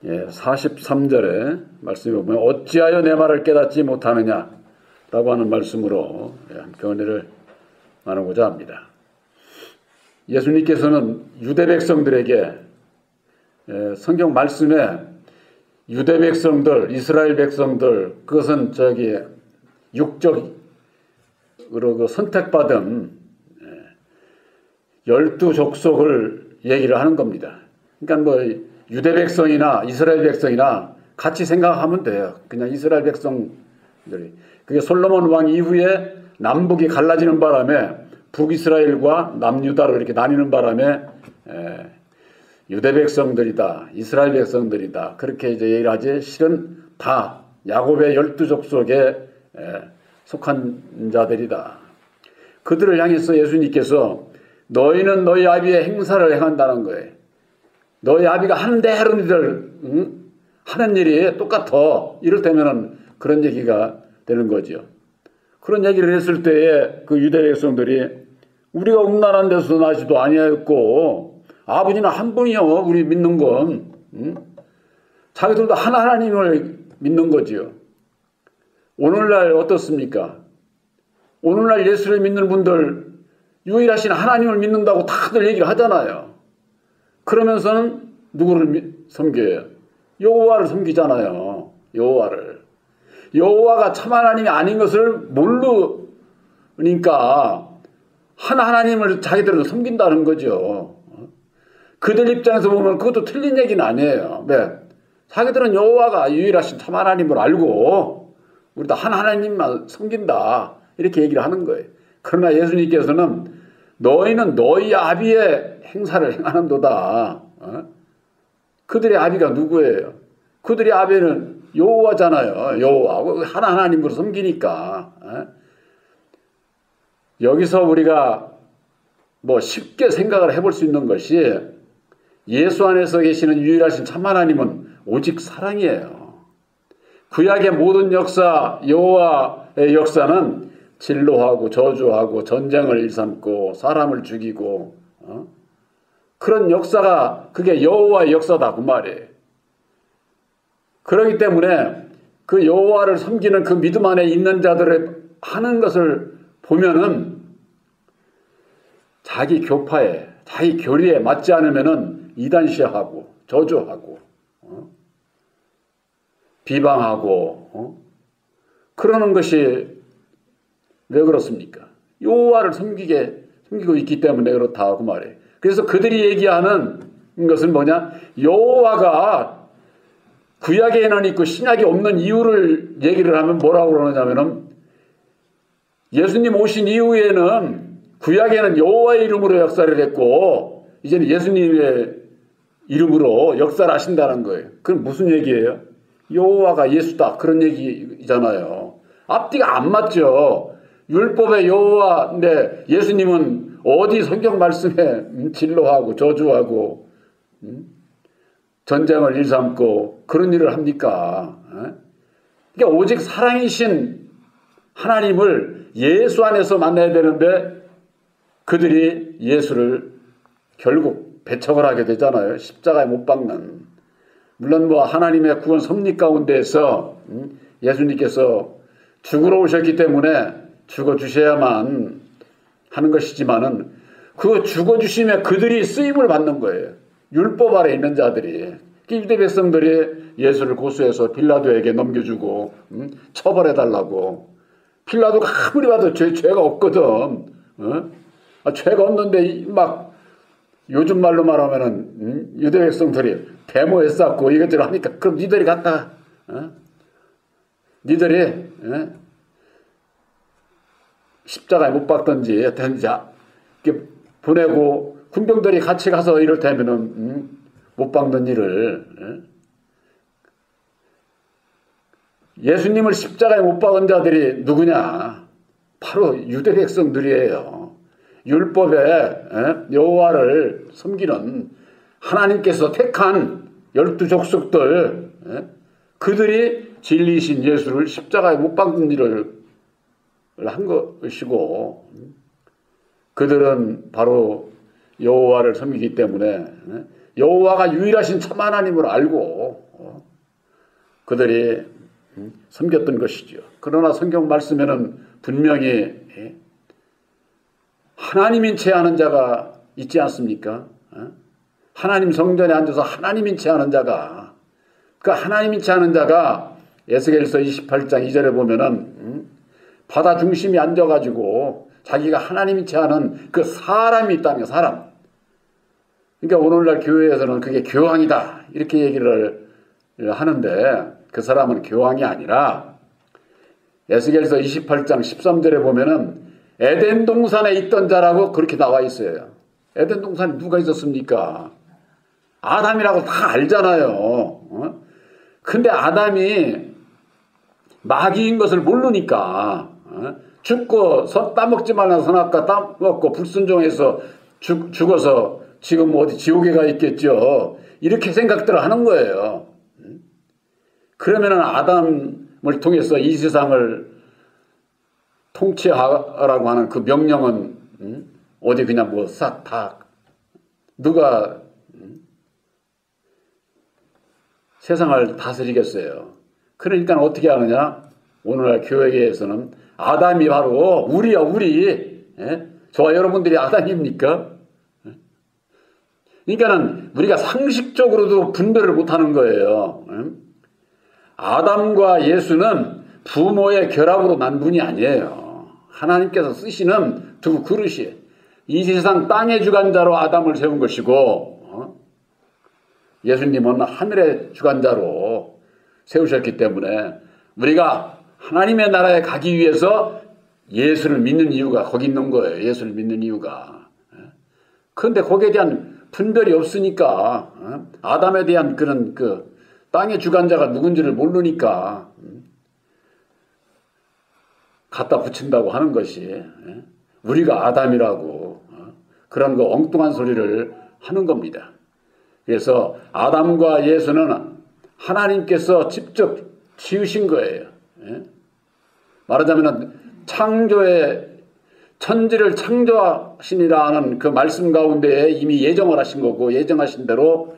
43절에 말씀에 보면 어찌하여 내 말을 깨닫지 못하느냐 라고 하는 말씀으로 함께 은혜를 나누고자 합니다. 예수님께서는 유대 백성들에게 성경 말씀에 유대 백성들, 이스라엘 백성들, 그것은 육적으로 선택받은 12족속을 얘기를 하는 겁니다. 그러니까 뭐 유대 백성이나 이스라엘 백성이나 같이 생각하면 돼요. 그냥 이스라엘 백성들이. 그게 솔로몬 왕 이후에 남북이 갈라지는 바람에 북이스라엘과 남유다로 이렇게 나뉘는 바람에 유대 백성들이다, 이스라엘 백성들이다, 그렇게 이제 얘기를 하지, 실은 다 야곱의 12족속에 속한 자들이다. 그들을 향해서 예수님께서 너희는 너희 아비의 행사를 행한다는 거예요. 너희 아비가 하는 대로 너희들 하는 일이 똑같아. 이를테면은 그런 얘기가 되는 거죠. 그런 얘기를 했을 때에 그 유대 백성들이 우리가 음란한 데서 나지도 아니하였고 아버지는 한 분이요 우리 믿는 건 자기들도 하나님을 믿는 거지요. 오늘날 어떻습니까? 오늘날 예수를 믿는 분들 유일하신 하나님을 믿는다고 다들 얘기를 하잖아요. 그러면서는 누구를 섬겨요? 여호와를 섬기잖아요. 여호와가 참 하나님이 아닌 것을 모르니까 하나님을 자기들은 섬긴다는 거죠. 그들 입장에서 보면 그것도 틀린 얘기는 아니에요. 네. 자기들은 여호와가 유일하신 참 하나님을 알고 우리도 하나님만 섬긴다 이렇게 얘기를 하는 거예요. 그러나 예수님께서는 너희는 너희 아비의 행사를 행하는도다. 그들의 아비가 누구예요? 그들의 아비는 여호와잖아요. 여호와 하나님으로 섬기니까. 여기서 우리가 뭐 쉽게 생각을 해볼 수 있는 것이 예수 안에서 계시는 유일하신 참 하나님은 오직 사랑이에요. 구약의 모든 역사, 여호와의 역사는 진노하고 저주하고 전쟁을 일삼고 사람을 죽이고 그런 역사가 그게 여호와의 역사다 그 말이에요. 그렇기 때문에 그 여호와를 섬기는 그 믿음 안에 있는 자들의 하는 것을 보면은 자기 교파에 자기 교리에 맞지 않으면은 이단시하고 저주하고 비방하고 그러는 것이 왜 그렇습니까? 여호와를 섬기고 있기 때문에 그렇다 그 말이에요. 그래서 그들이 얘기하는 것은 뭐냐? 여호와가 구약에는 있고 신약에 없는 이유를 얘기를 하면 뭐라고 그러느냐면은 예수님 오신 이후에는 구약에는 여호와의 이름으로 역사를 했고 이제는 예수님의 이름으로 역사를 하신다는 거예요. 그건 무슨 얘기예요? 여호와가 예수다 그런 얘기잖아요. 앞뒤가 안 맞죠. 율법의 여호와인데 예수님은 어디 성경 말씀에 진노하고 저주하고 전쟁을 일삼고 그런 일을 합니까? 그러니까 오직 사랑이신 하나님을 예수 안에서 만나야 되는데 그들이 예수를 결국 배척을 하게 되잖아요. 십자가에 못 박는. 물론 뭐 하나님의 구원 섭리 가운데에서 예수님께서 죽으러 오셨기 때문에 죽어주셔야만 하는 것이지만은 그 죽어주심에 그들이 쓰임을 받는 거예요. 율법 아래 있는 자들이. 유대 백성들이 예수를 고소해서 빌라도에게 넘겨주고 처벌해달라고. 빌라도가 아무리 봐도 죄가 없거든. 죄가 없는데 막 요즘 말로 말하면은 유대 백성들이 데모했었고 이것저것 하니까 그럼 니들이 갔다 니들이 십자가에 못 박든지 이렇게 보내고 군병들이 같이 가서 이럴테면은 못 박는 일을 예수님을 십자가에 못 박은 자들이 누구냐? 바로 유대 백성들이에요. 율법에 여호와를 섬기는 하나님께서 택한 12족속들 그들이 진리이신 예수를 십자가에 못 박는 일을 한 것이고 그들은 바로 여호와를 섬기기 때문에 여호와가 유일하신 참 하나님을 알고 그들이 섬겼던 것이죠. 그러나 성경 말씀에는 분명히 하나님인 채 하는 자가 있지 않습니까? 하나님 성전에 앉아서 하나님인 채 하는 자가, 그 하나님인 채 하는 자가 에스겔서 28장 2절에 보면은 바다 중심에 앉아가지고 자기가 하나님인 채 하는 그 사람이 있다는 거예요. 사람. 그러니까 오늘날 교회에서는 그게 교황이다 이렇게 얘기를 하는데 그 사람은 교황이 아니라 에스겔서 28장 13절에 보면은 에덴 동산에 있던 자라고 그렇게 나와 있어요. 에덴 동산에 누가 있었습니까? 아담이라고 다 알잖아요. 근데 아담이 마귀인 것을 모르니까 죽고 따먹지 말라는 선악과 따먹고 불순종해서 죽어서 지금 어디 지옥에 가 있겠죠. 이렇게 생각들을 하는 거예요. 그러면은 아담을 통해서 이 세상을 통치하라고 하는 그 명령은 어디 그냥 뭐 싹 다 누가 세상을 다스리겠어요. 그러니까 어떻게 하느냐? 오늘날 교회에서는 아담이 바로 우리야 우리. 저와 여러분들이 아담입니까? 그러니까는 우리가 상식적으로도 분별을 못하는 거예요. 아담과 예수는 부모의 결합으로 난 분이 아니에요. 하나님께서 쓰시는 두 그릇이 이 세상 땅의 주관자로 아담을 세운 것이고 예수님은 하늘의 주관자로 세우셨기 때문에 우리가 하나님의 나라에 가기 위해서 예수를 믿는 이유가 거기 있는 거예요. 예수를 믿는 이유가. 그런데 거기에 대한 분별이 없으니까 아담에 대한 그런 그 땅의 주관자가 누군지를 모르니까 갖다 붙인다고 하는 것이 우리가 아담이라고 그런 거 엉뚱한 소리를 하는 겁니다. 그래서 아담과 예수는 하나님께서 직접 지으신 거예요. 말하자면 창조의 천지를 창조하시니라는 그 말씀 가운데에 이미 예정을 하신 거고 예정하신 대로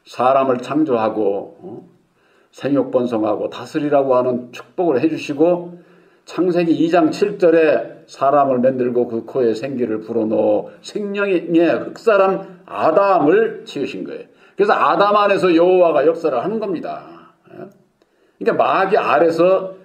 사람을 창조하고 생육번성하고 다스리라고 하는 축복을 해주시고 창세기 2장 7절에 사람을 만들고 그 코에 생기를 불어넣어 생명의 흑사람 아담을 지으신 거예요. 그래서 아담 안에서 여호와가 역사를 하는 겁니다. 그러니까 마귀 아래서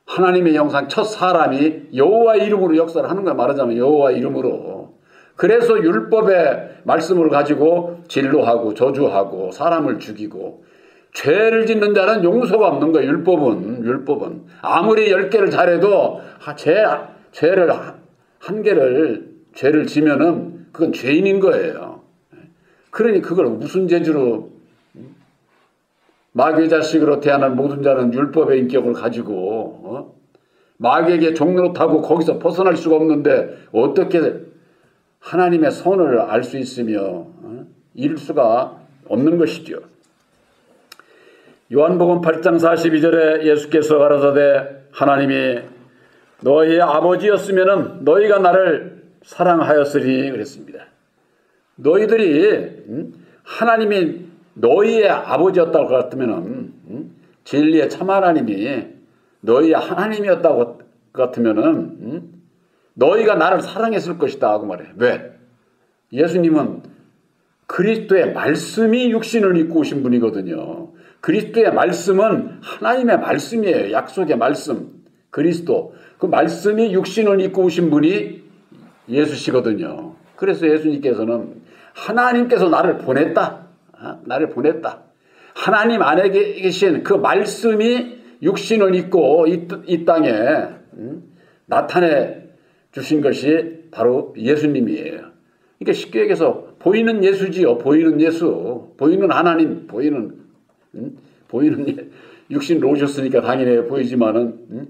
하나님의 영상 첫 사람이 여호와 이름으로 역사를 하는 거야. 말하자면 여호와 이름으로. 그래서 율법의 말씀을 가지고 진로하고 저주하고 사람을 죽이고 죄를 짓는 자는 용서가 없는 거예요. 율법은 아무리 10개를 잘해도 죄를 한 개를 죄를 지면은 그건 죄인인 거예요. 그러니 그걸 무슨 재주로 마귀의 자식으로 태어난 모든 자는 율법의 인격을 가지고 마귀에게 종노릇하고 거기서 벗어날 수가 없는데 어떻게 하나님의 선을 알 수 있으며 이룰 수가 없는 것이죠. 요한복음 8장 42절에 예수께서 가라사대 하나님이 너희의 아버지였으면 너희가 나를 사랑하였으리 그랬습니다. 너희들이 하나님이 너희의 아버지였다고 같으면 진리의 참 하나님이 너희의 하나님이었다고 같으면 너희가 나를 사랑했을 것이다 하고 말해요. 왜? 예수님은 그리스도의 말씀이 육신을 입고 오신 분이거든요. 그리스도의 말씀은 하나님의 말씀이에요. 약속의 말씀. 그리스도. 그 말씀이 육신을 입고 오신 분이 예수시거든요. 그래서 예수님께서는 하나님께서 나를 보냈다. 나를 보냈다. 하나님 안에 계신 그 말씀이 육신을 입고 이 땅에 나타내 주신 것이 바로 예수님이에요. 그러니까 쉽게 얘기해서 보이는 예수지요. 보이는 예수. 보이는 하나님. 보이는 육신으로 오셨으니까 당연히 보이지만은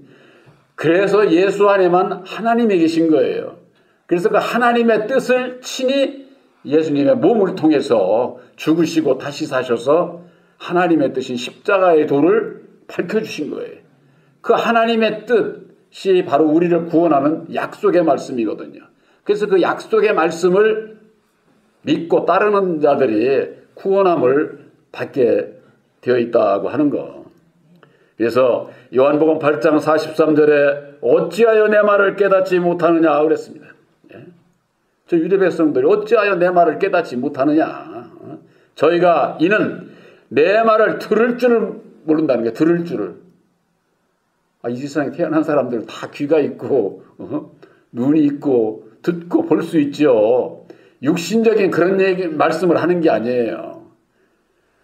그래서 예수 안에만 하나님이 계신 거예요. 그래서 그 하나님의 뜻을 친히 예수님의 몸을 통해서 죽으시고 다시 사셔서 하나님의 뜻인 십자가의 도를 밝혀주신 거예요. 그 하나님의 뜻이 바로 우리를 구원하는 약속의 말씀이거든요. 그래서 그 약속의 말씀을 믿고 따르는 자들이 구원함을 받게 되어 있다고 하는 거. 그래서 요한복음 8장 43절에 어찌하여 내 말을 깨닫지 못하느냐 그랬습니다. 저 유대 백성들이 어찌하여 내 말을 깨닫지 못하느냐. 저희가 이는 내 말을 들을 줄을 모른다는 게 들을 줄을. 이 세상에 태어난 사람들 다 귀가 있고 눈이 있고 듣고 볼 수 있죠. 육신적인 그런 말씀을 하는 게 아니에요.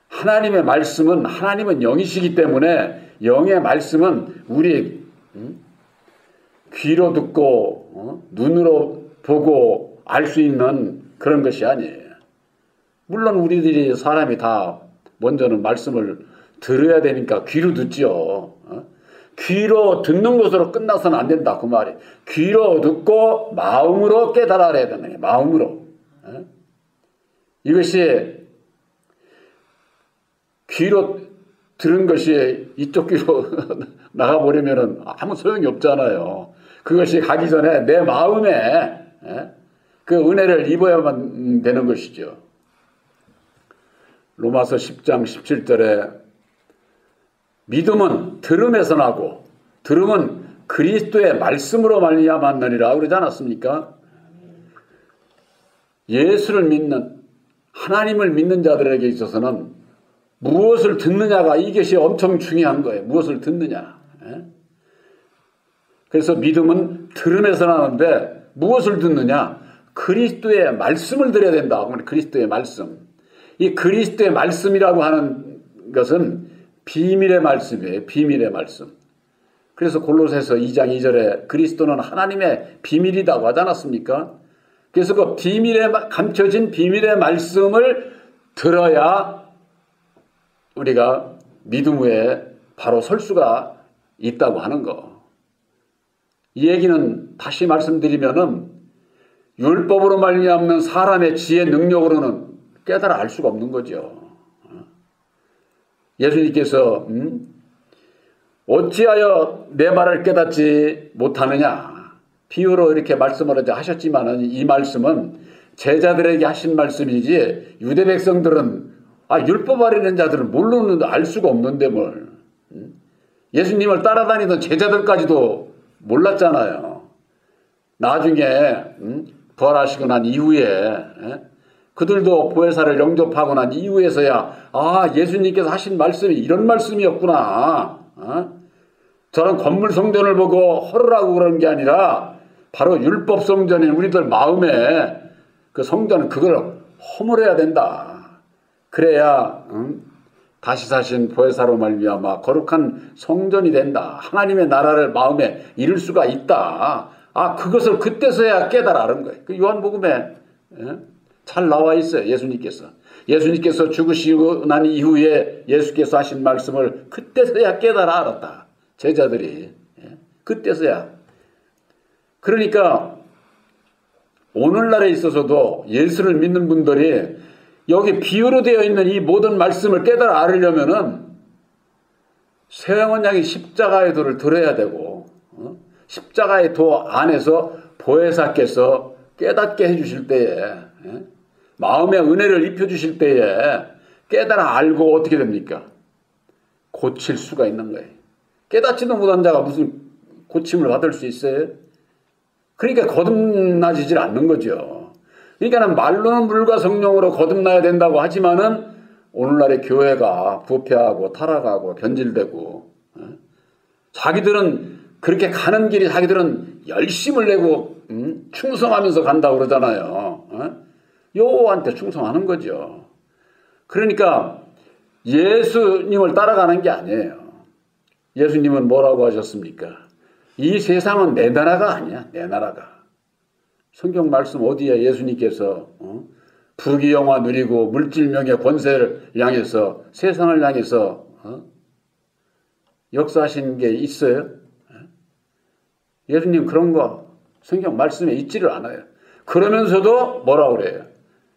하나님의 말씀은 하나님은 영이시기 때문에 영의 말씀은 우리 귀로 듣고 눈으로 보고 알 수 있는 그런 것이 아니에요. 물론 우리들이 사람이 다 먼저는 말씀을 들어야 되니까 귀로 듣죠. 귀로 듣는 것으로 끝나서는 안 된다 그 말이. 귀로 듣고 마음으로 깨달아야 되는 거예요. 마음으로. 이것이 귀로 들은 것이 이쪽 귀로 나가버리면 아무 소용이 없잖아요. 그것이 가기 전에 내 마음에 그 은혜를 입어야만 되는 것이죠. 로마서 10장 17절에 믿음은 들음에서 나고 들음은 그리스도의 말씀으로 말미암았느니라 그러지 않았습니까? 예수를 믿는 하나님을 믿는 자들에게 있어서는 무엇을 듣느냐가 이것이 엄청 중요한 거예요. 무엇을 듣느냐. 그래서 믿음은 들음에서 나는데 무엇을 듣느냐? 그리스도의 말씀을 들어야 된다. 그리스도의 말씀. 이 그리스도의 말씀이라고 하는 것은 비밀의 말씀이에요. 비밀의 말씀. 그래서 골로새서 2장 2절에 그리스도는 하나님의 비밀이라고 하지 않았습니까? 그래서 그 비밀에 감춰진 비밀의 말씀을 들어야 우리가 믿음 위에 바로 설 수가 있다고 하는 거. 이 얘기는 다시 말씀드리면은 율법으로 말미암는 사람의 지혜 능력으로는 깨달아 알 수가 없는 거죠. 예수님께서 어찌하여 내 말을 깨닫지 못하느냐 비유로 이렇게 말씀을 하셨지만 이 말씀은 제자들에게 하신 말씀이지 유대 백성들은 율법 아래는 자들은 모르는 알 수가 없는데 뭘. 예수님을 따라다니던 제자들까지도 몰랐잖아요. 나중에 부활하시고 난 이후에 그들도 보혜사를 영접하고 난 이후에서야 예수님께서 하신 말씀이 이런 말씀이었구나. 저런 건물 성전을 보고 허르라고 그러는 게 아니라 바로 율법 성전인 우리들 마음에 그 성전은 그걸 허물어야 된다. 그래야 다시 사신 보혜사로 말미암아 거룩한 성전이 된다. 하나님의 나라를 마음에 이룰 수가 있다. 그것을 그때서야 깨달아 아는 거예요. 그 요한복음에 잘 나와 있어요. 예수님께서 죽으시고 난 이후에 예수께서 하신 말씀을 그때서야 깨달아 알았다. 제자들이. 그때서야. 그러니까 오늘날에 있어서도 예수를 믿는 분들이 여기 비유로 되어 있는 이 모든 말씀을 깨달아 알으려면은 세왕원 양이 십자가의 도를 들어야 되고 십자가의 도 안에서 보혜사께서 깨닫게 해주실 때에 마음의 은혜를 입혀주실 때에 깨달아 알고 어떻게 됩니까? 고칠 수가 있는 거예요. 깨닫지도 못한 자가 무슨 고침을 받을 수 있어요? 그러니까 거듭나지질 않는 거죠. 그러니까 말로는 물과 성령으로 거듭나야 된다고 하지만은 오늘날의 교회가 부패하고 타락하고 변질되고 자기들은 그렇게 가는 길이 자기들은 열심을 내고 충성하면서 간다고 그러잖아요. 여호와한테 충성하는 거죠. 그러니까 예수님을 따라가는 게 아니에요. 예수님은 뭐라고 하셨습니까? 이 세상은 내 나라가 아니야. 내 나라가. 성경 말씀 어디에 예수님께서 부귀영화 누리고 물질명예 권세를 향해서 세상을 향해서 역사하신 게 있어요? 예수님 그런 거 성경 말씀에 있지를 않아요. 그러면서도 뭐라고 그래요?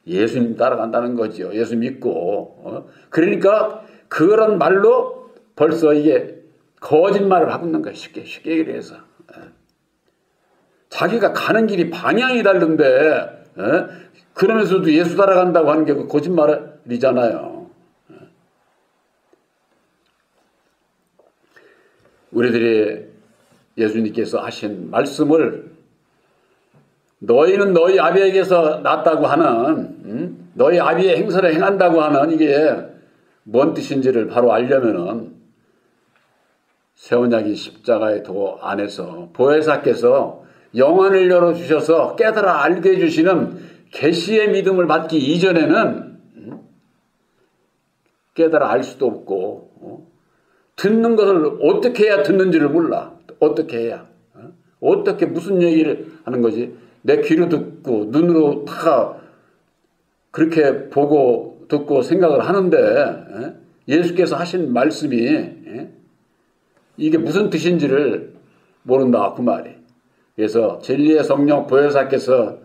예수님 따라간다는 거지요. 예수 믿고. 그러니까 그런 말로 벌써 이게 거짓말을 하고 있는 거예요. 쉽게 얘기해서. 자기가 가는 길이 방향이 다른데 그러면서도 예수 따라간다고 하는 게 거짓말이잖아요. 우리들이 예수님께서 하신 말씀을 너희는 너희 아비에게서 났다고 하는 너희 아비의 행사를 행한다고 하는 이게 뭔 뜻인지를 바로 알려면은 새 언약인 십자가의 도 안에서 보혜사께서 영안을 열어주셔서 깨달아 알게 해주시는 계시의 믿음을 받기 이전에는 깨달아 알 수도 없고 듣는 것을 어떻게 해야 듣는지를 몰라. 어떻게 해야. 어떻게 무슨 얘기를 하는 거지. 내 귀로 듣고 눈으로 다 그렇게 보고 듣고 생각을 하는데 예수께서 하신 말씀이 이게 무슨 뜻인지를 모른다 그 말이. 그래서 진리의 성령 보혜사께서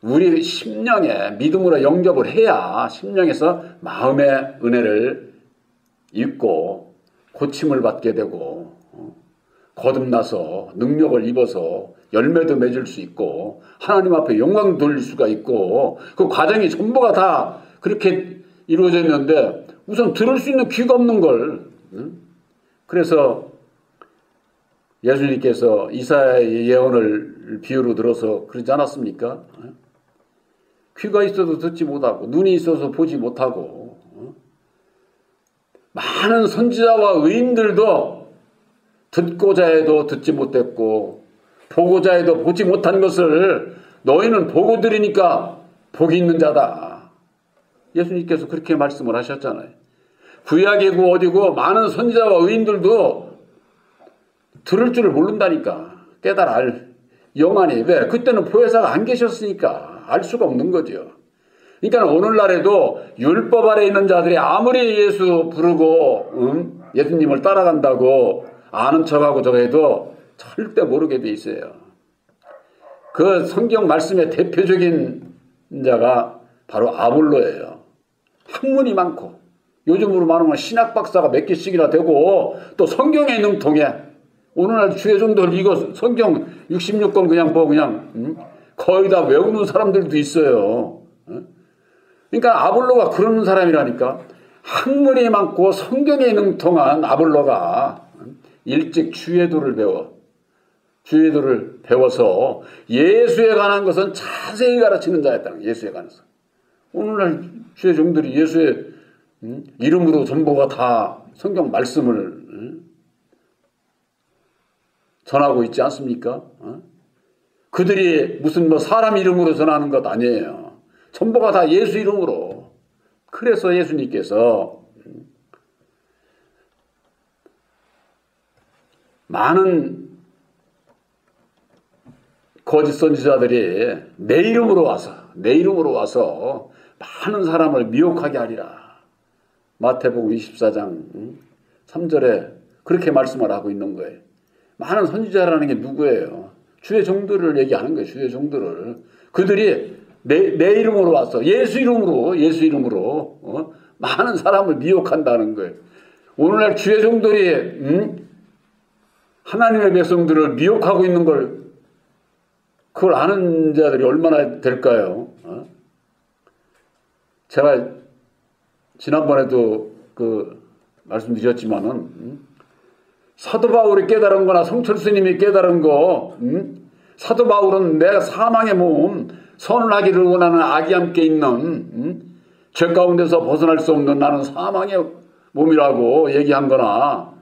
우리 심령에 믿음으로 영접을 해야 심령에서 마음의 은혜를 입고 고침을 받게 되고 거듭나서 능력을 입어서 열매도 맺을 수 있고 하나님 앞에 영광 돌릴 수가 있고 그 과정이 전부가 다 그렇게 이루어져 있는데 우선 들을 수 있는 귀가 없는 걸. 그래서 예수님께서 이사야의 예언을 비유로 들어서 그러지 않았습니까? 귀가 있어도 듣지 못하고 눈이 있어서 보지 못하고 많은 선지자와 의인들도 듣고자 해도 듣지 못했고 보고자 해도 보지 못한 것을 너희는 보고 들으니까 복이 있는 자다. 예수님께서 그렇게 말씀을 하셨잖아요. 구약이고 어디고 많은 선지자와 의인들도 들을 줄을 모른다니까. 깨달아 알 영안이. 왜? 그때는 보혜사가 안 계셨으니까 알 수가 없는 거죠. 그러니까 오늘날에도 율법 아래 있는 자들이 아무리 예수 부르고 예수님을 따라간다고 아는 척하고 저거 해도 절대 모르게 돼 있어요. 그 성경 말씀의 대표적인 자가 바로 아볼로예요. 학문이 많고 요즘으로 말하면 신학 박사가 몇 개씩이나 되고 또 성경에 능통해. 오늘날 주의 종들 이거 성경 66권 그냥 그냥 거의 다 외우는 사람들도 있어요. 그러니까 아볼로가 그런 사람이라니까. 학문이 많고 성경에 능통한 아볼로가 일찍 주의 도를 배워서 예수에 관한 것은 자세히 가르치는 자였다. 예수에 관해서. 오늘날 주의 종들이 예수의 이름으로 전부가 다 성경 말씀을 전하고 있지 않습니까? 그들이 무슨 사람 이름으로 전하는 것 아니에요. 전부가 다 예수 이름으로. 그래서 예수님께서 많은 거짓 선지자들이 내 이름으로 와서 많은 사람을 미혹하게 하리라. 마태복음 24장 3절에 그렇게 말씀을 하고 있는 거예요. 많은 선지자라는 게 누구예요? 주의 종들을 얘기하는 거예요. 주의 종들을. 그들이 내 이름으로 와서 예수 이름으로 많은 사람을 미혹한다는 거예요. 오늘날 주의 종들이 하나님의 백성들을 미혹하고 있는 걸 그걸 아는 자들이 얼마나 될까요? 제가 지난번에도 말씀드렸지만은 사도 바울이 깨달은 거나 성철 스님이 깨달은 거 사도 바울은 내가 사망의 몸 선을 하기를 원하는 악이 함께 있는 죄 가운데서 벗어날 수 없는 나는 사망의 몸이라고 얘기한 거나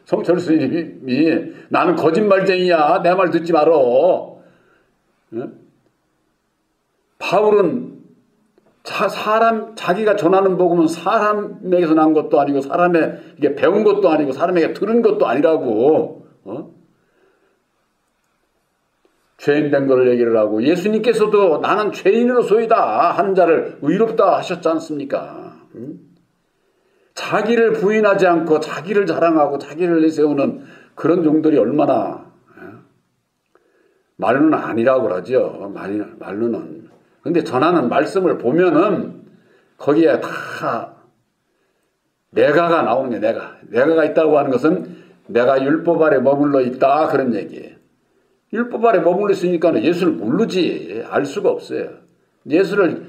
성철 스님이 나는 거짓말쟁이야 내 말 듣지 말어. 바울은 자기가 전하는 복음은 사람에게서 난 것도 아니고 사람에게 배운 것도 아니고 사람에게 들은 것도 아니라고 죄인 된 거를 얘기를 하고 예수님께서도 나는 죄인으로소이다 한 자를 의롭다 하셨지 않습니까? 자기를 부인하지 않고 자기를 자랑하고 자기를 내세우는 그런 종들이 얼마나 말로는 아니라고 그러죠. 말로는. 근데 전하는 말씀을 보면은 거기에 다 내가가 나오는 게 내가가 있다고 하는 것은 내가 율법 아래 머물러 있다 그런 얘기예요. 율법 아래 머물러 있으니까 예수를 모르지 알 수가 없어요. 예수를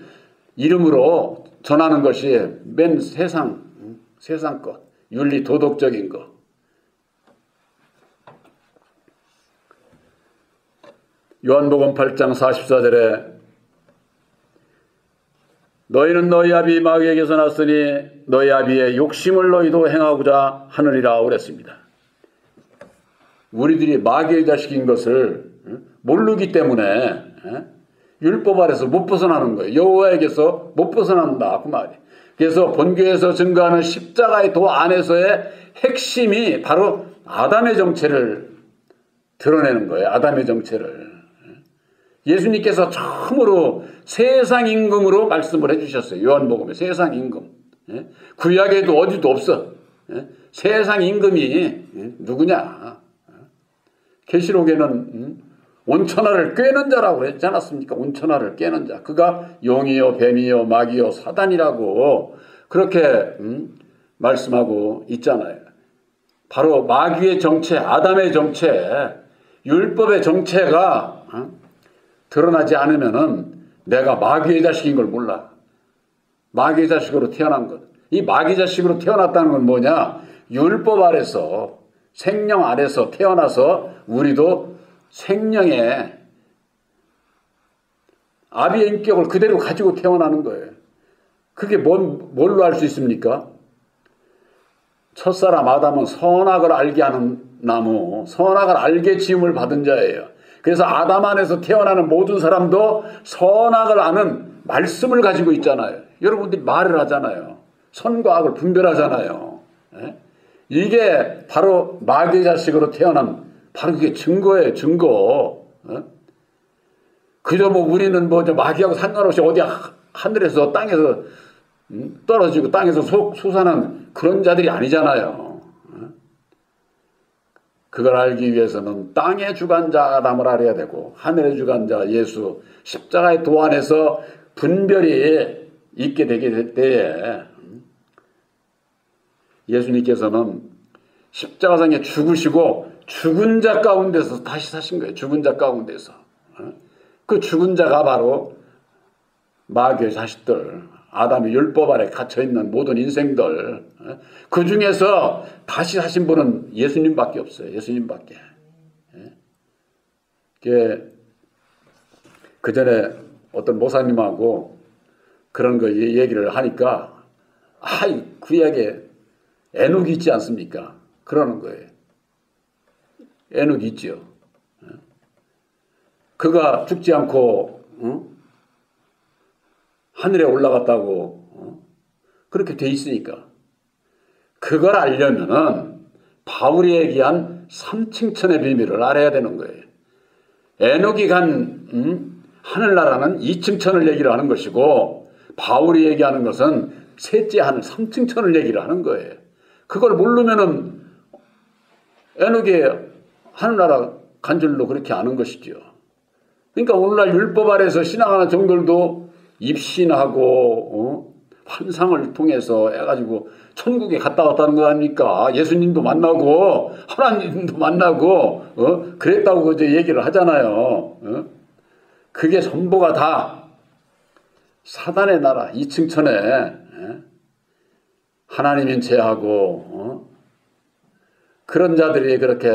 이름으로 전하는 것이 맨 세상 것, 윤리 도덕적인 것. 요한복음 8장 44절에 너희는 너희 아비 마귀에게서 났으니 너희 아비의 욕심을 너희도 행하고자 하느니라 그랬습니다. 우리들이 마귀의 자식인 것을 모르기 때문에 율법 아래서 못 벗어나는 거예요. 여호와에게서 못 벗어난다 그 말이에요. 그래서 본교에서 증거하는 십자가의 도 안에서의 핵심이 바로 아담의 정체를 드러내는 거예요. 아담의 정체를. 예수님께서 처음으로 세상 임금으로 말씀을 해주셨어요. 요한복음에 세상 임금. 구약에도 어디도 없어. 세상 임금이 누구냐. 계시록에는 온천하를 꿰는 자라고 했지 않았습니까? 온천하를 꿰는 자. 그가 용이요 뱀이요 마귀요 사단이라고 그렇게 말씀하고 있잖아요. 바로 마귀의 정체, 아담의 정체, 율법의 정체가 드러나지 않으면은 내가 마귀의 자식인 걸 몰라. 마귀의 자식으로 태어난 것. 이 마귀 자식으로 태어났다는 건 뭐냐? 율법 아래서, 생명 아래서 태어나서 우리도 생명의 아비의 인격을 그대로 가지고 태어나는 거예요. 그게 뭘로 알 수 있습니까? 첫사람 아담은 선악을 알게 하는 나무, 선악을 알게 지음을 받은 자예요. 그래서 아담 안에서 태어나는 모든 사람도 선악을 아는 말씀을 가지고 있잖아요. 여러분들이 말을 하잖아요. 선과 악을 분별하잖아요. 이게 바로 마귀의 자식으로 태어난 바로 그게 증거예요. 증거. 그저 뭐 우리는 뭐 마귀하고 상관없이 어디 하늘에서 땅에서 떨어지고 땅에서 솟아난 그런 자들이 아니잖아요. 그걸 알기 위해서는 땅의 주관자 아담을 알아야 되고 하늘의 주관자 예수 십자가의 도 안에서 분별이 있게 되게 될 때에 예수님께서는 십자가상에 죽으시고 죽은 자 가운데서 다시 사신 거예요. 죽은 자 가운데서. 그 죽은 자가 바로 마귀의 자식들, 아담의 율법 아래 갇혀있는 모든 인생들, 그 중에서 다시 사신 분은 예수님밖에 없어요. 예수님밖에. 그 전에 어떤 모사님하고 그런 거 얘기를 하니까 구약에 에녹이 있지 않습니까? 그러는 거예요. 에녹이 있죠. 그가 죽지 않고 하늘에 올라갔다고 그렇게 돼 있으니까 그걸 알려면은 바울이 얘기한 삼층천의 비밀을 알아야 되는 거예요. 에녹이 간 하늘나라는 2층천을 얘기를 하는 것이고 바울이 얘기하는 것은 셋째 하늘 3층천을 얘기를 하는 거예요. 그걸 모르면은 에녹이 하늘나라 간 줄로 그렇게 아는 것이죠. 그러니까 오늘날 율법 아래서 신앙하는 종들도 입신하고 환상을 통해서 해가지고 천국에 갔다 왔다는 거 아닙니까? 예수님도 만나고 하나님도 만나고 그랬다고 이제 얘기를 하잖아요. 그게 전부가 다 사단의 나라 2층천에 하나님인 체하고 그런 자들이 그렇게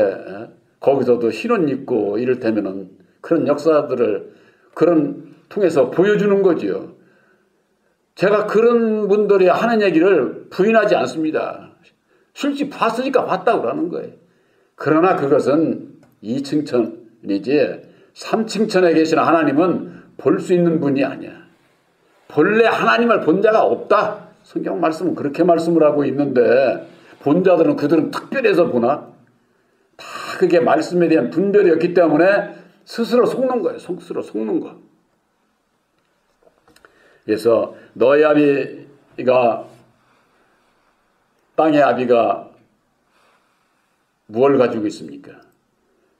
거기서도 흰옷 입고 이를테면은 그런 역사들을 그런 통해서 보여주는 거지요. 제가 그런 분들이 하는 얘기를 부인하지 않습니다. 실제 봤으니까 봤다고 그러는 거예요. 그러나 그것은 2층천이지 3층천에 계신 하나님은 볼 수 있는 분이 아니야. 본래 하나님을 본 자가 없다. 성경 말씀은 그렇게 말씀을 하고 있는데 본 자들은 그들은 특별해서 보나? 다 그게 말씀에 대한 분별이었기 때문에 스스로 속는 거예요. 스스로 속는 거. 그래서 너희 아비가 땅의 아비가 무엇을 가지고 있습니까?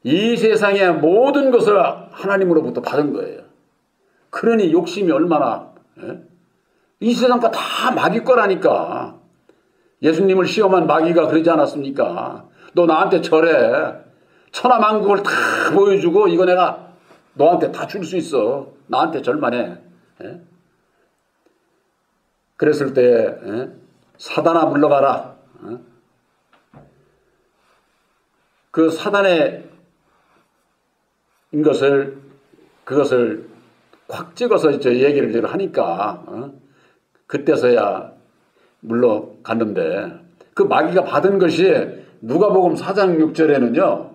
이 세상의 모든 것을 하나님으로부터 받은 거예요. 그러니 욕심이 얼마나 이 세상 거 다 마귀 거라니까. 예수님을 시험한 마귀가 그러지 않았습니까? 너 나한테 절해. 천하만국을 다 보여주고 이거 내가 너한테 다 줄 수 있어. 나한테 절만 해. 예? 그랬을 때 예? 사단아 물러가라. 예? 그 사단의 그것을 꽉 찍어서 얘기를 하니까 그때서야 물러갔는데 그 마귀가 받은 것이 누가복음 4장 6절에는요.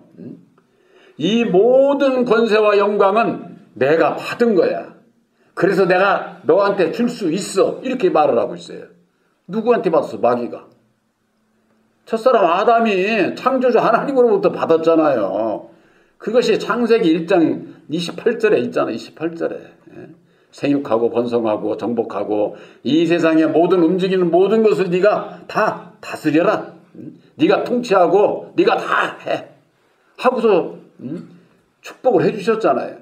이 모든 권세와 영광은 내가 받은 거야. 그래서 내가 너한테 줄 수 있어. 이렇게 말을 하고 있어요. 누구한테 받았어? 마귀가. 첫사람 아담이 창조주 하나님으로부터 받았잖아요. 그것이 창세기 1장 28절에 있잖아요. 28절에. 생육하고 번성하고 정복하고 이 세상에 모든 움직이는 모든 것을 네가 다 다스려라. 네가 통치하고 네가 다 해. 하고서 축복을 해 주셨잖아요.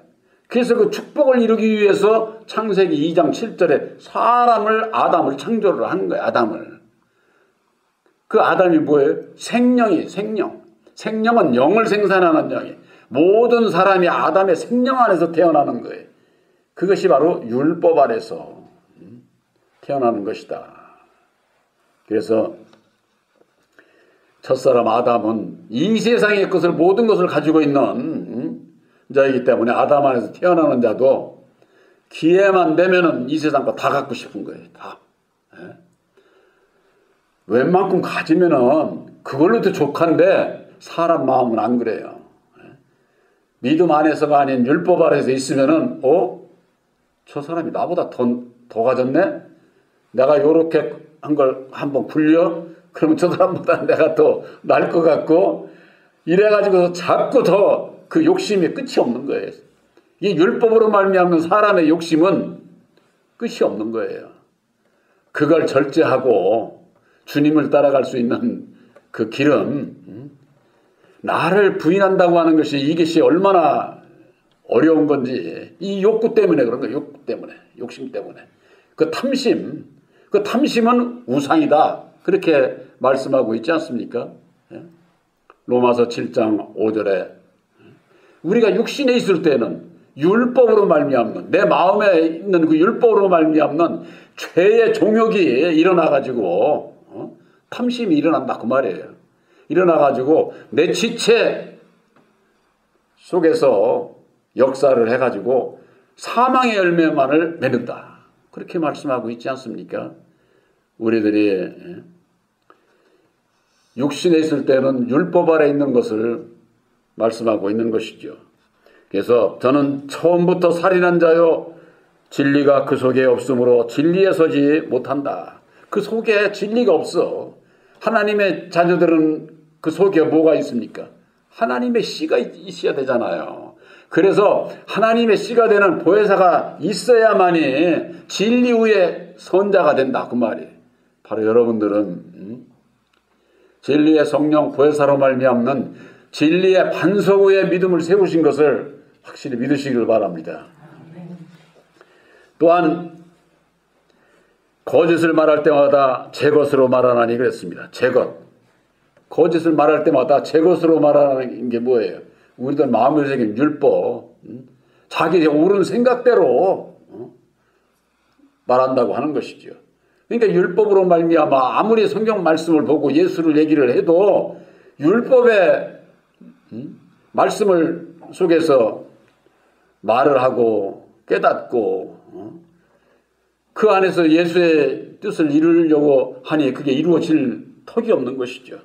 그래서 그 축복을 이루기 위해서 창세기 2장 7절에 아담을 창조를 하는 거예요. 아담을. 그 아담이 뭐예요? 생명이 생명. 생명은 영을 생산하는 영이. 모든 사람이 아담의 생명 안에서 태어나는 거예요. 그것이 바로 율법 아래서 태어나는 것이다. 그래서 첫사람 아담은 이 세상의 것을 모든 것을 가지고 있는 자이기 때문에 아담 안에서 태어나는 자도 기회만 되면은 이 세상 거 다 갖고 싶은 거예요. 다. 예? 웬만큼 가지면은 그걸로도 족한데 사람 마음은 안 그래요. 예? 믿음 안에서가 아닌 율법 아래서 있으면은 저 사람이 나보다 더 가졌네? 내가 요렇게 한 걸 한번 굴려? 그러면 저 사람보다 내가 더 나을 것 같고 이래가지고 자꾸 더 그 욕심이 끝이 없는 거예요. 이 율법으로 말미암는 사람의 욕심은 끝이 없는 거예요. 그걸 절제하고 주님을 따라갈 수 있는 그 길은 나를 부인한다고 하는 것이 이것이 얼마나 어려운 건지 이 욕구 때문에 그런 거예요. 욕구 때문에. 욕심 때문에. 그 탐심은 우상이다. 그렇게 말씀하고 있지 않습니까? 로마서 7장 5절에 우리가 육신에 있을 때는 율법으로 말미암는 내 마음에 있는 그 율법으로 말미암는 죄의 종욕이 일어나가지고 탐심이 일어난다 그 말이에요. 일어나가지고 내 지체 속에서 역사를 해가지고 사망의 열매만을 맺는다. 그렇게 말씀하고 있지 않습니까? 우리들이 육신에 있을 때는 율법 아래 있는 것을 말씀하고 있는 것이죠. 그래서 저는 처음부터 살인한 자요 진리가 그 속에 없으므로 진리에 서지 못한다. 그 속에 진리가 없어. 하나님의 자녀들은 그 속에 뭐가 있습니까? 하나님의 씨가 있어야 되잖아요. 그래서 하나님의 씨가 되는 보혜사가 있어야만이 진리 위에 선자가 된다 그 말이에요. 바로 여러분들은 진리의 성령 보혜사로 말미암는 진리의 반석 위에 믿음을 세우신 것을 확실히 믿으시길 바랍니다. 또한 거짓을 말할 때마다 제 것으로 말하나니 그랬습니다. 제 것. 거짓을 말할 때마다 제 것으로 말하는 게 뭐예요? 우리들 마음에 새긴 율법. 자기 옳은 생각대로 말한다고 하는 것이죠. 그러니까 율법으로 말미암아 아무리 성경 말씀을 보고 예수를 얘기를 해도 율법의 말씀을 속에서 말을 하고 깨닫고 그 안에서 예수의 뜻을 이루려고 하니 그게 이루어질 턱이 없는 것이죠.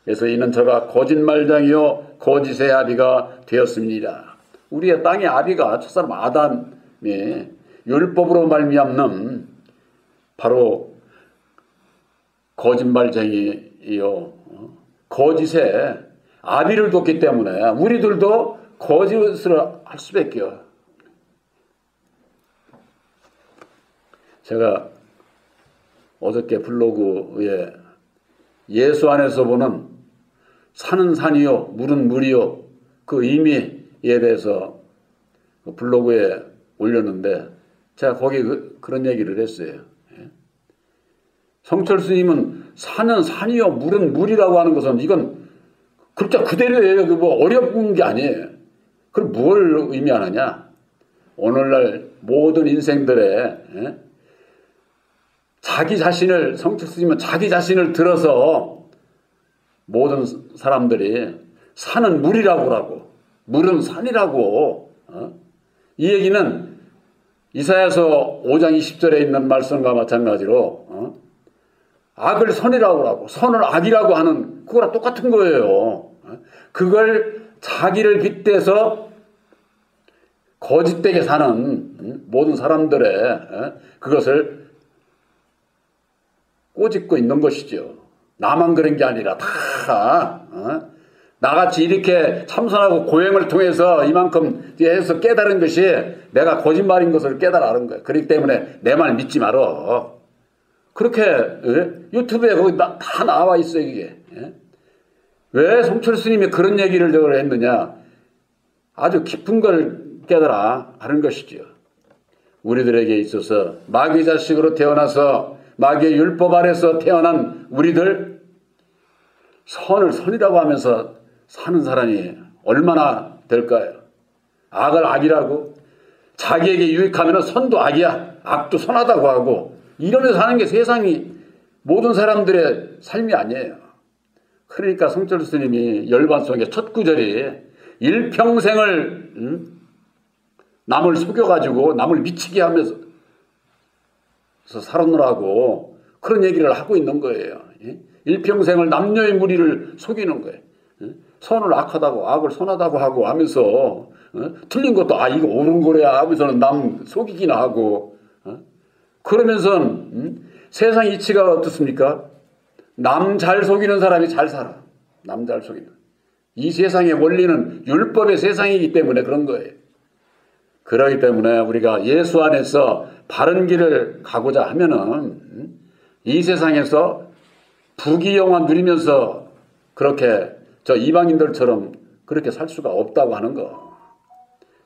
그래서 이는 저가 거짓말장이요 거짓의 아비가 되었습니다. 우리의 땅의 아비가 첫사람 아담이 율법으로 말미암는 바로 거짓말쟁이요 거짓에 아비를 뒀기 때문에 우리들도 거짓을 할 수밖에 없어요. 제가 어저께 블로그에 예수 안에서 보는 산은 산이요 물은 물이요 그 의미에 대해서 블로그에 올렸는데 제가 거기 그런 얘기를 했어요. 성철 스님은 산은 산이요 물은 물이라고 하는 것은 이건 글자 그대로예요. 뭐 어려운 게 아니에요. 그럼 뭘 의미하느냐? 오늘날 모든 인생들의 자기 자신을 성철스님은 자기 자신을 들어서 모든 사람들이 산은 물이라고 하고 물은 산이라고 이 얘기는 이사야서 5장 20절에 있는 말씀과 마찬가지로 악을 선이라고 하고 선을 악이라고 하는 그거랑 똑같은 거예요. 그걸 자기를 빗대서 거짓되게 사는 모든 사람들의 그것을 꼬집고 있는 것이죠. 나만 그런 게 아니라 다 나같이 이렇게 참선하고 고행을 통해서 이만큼 해서 깨달은 것이 내가 거짓말인 것을 깨달아는 거예요. 그렇기 때문에 내 말 믿지 말어. 그렇게 유튜브에 거기 다 나와 있어요. 이게. 왜 성철 스님이 그런 얘기를 저걸 했느냐. 아주 깊은 걸 깨달아 하는 것이죠. 우리들에게 있어서 마귀 자식으로 태어나서 마귀의 율법 아래서 태어난 우리들 선을 선이라고 하면서 사는 사람이 얼마나 될까요? 악을 악이라고 자기에게 유익하면 선도 악이야. 악도 선하다고 하고 이러면서 사는 게 세상이 모든 사람들의 삶이 아니에요. 그러니까 성철 스님이 열반송의 첫 구절이 일평생을 남을 속여가지고 남을 미치게 하면서 살았느라고 그런 얘기를 하고 있는 거예요. 일평생을 남녀의 무리를 속이는 거예요. 선을 악하다고 악을 선하다고 하고 하면서 틀린 것도 이거 옳은 거래야 하면서는 남 속이기나 하고 그러면서 세상 이치가 어떻습니까? 남 잘 속이는 사람이 잘 살아. 남 잘 속이는. 이 세상의 원리는 율법의 세상이기 때문에 그런 거예요. 그러기 때문에 우리가 예수 안에서 바른 길을 가고자 하면은 이 세상에서 부귀영화 누리면서 그렇게 저 이방인들처럼 그렇게 살 수가 없다고 하는 거.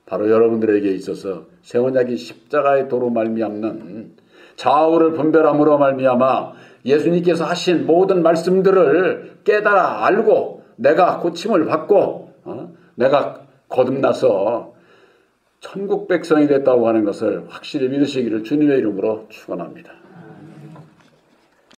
바로 여러분들에게 있어서 새 언약이 십자가의 도로 말미암는 좌우를 분별함으로 말미암아 예수님께서 하신 모든 말씀들을 깨달아 알고 내가 고침을 받고 내가 거듭나서 천국 백성이 됐다고 하는 것을 확실히 믿으시기를 주님의 이름으로 축원합니다.